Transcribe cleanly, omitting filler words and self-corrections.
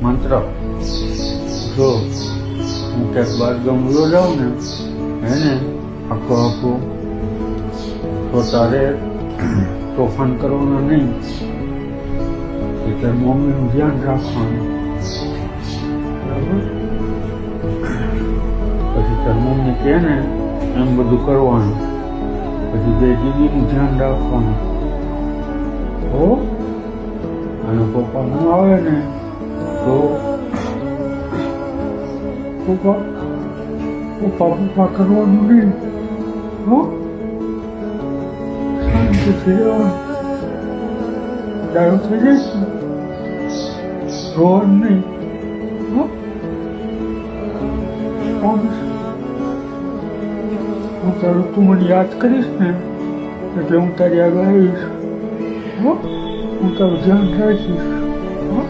મંત્ર જો હું ક્યાંક બાર ગમલો જાઉં ને એને આખું તો તારે તોફાન કરવાનું નહીં, એટલે મમ્મીનું ધ્યાન રાખવાનું, બરાબર? પછી તાર મમ્મી કહે ને એમ બધું કરવાનું, પછી બે દીદીનું ધ્યાન રાખવાનું હો. અને પપ્પાનું આવે ને તો પપ્પા કરવાનું નહીં હો. શાંતિથી રહેવાનું, ડાયો થઈ જઈશ ને રોવાનું નહીં હો. હું તારું તું મને યાદ કરીશ ને એટલે હું તારી આગળ આવીશ હો. હું તારું ધ્યાન રાખીશ હો.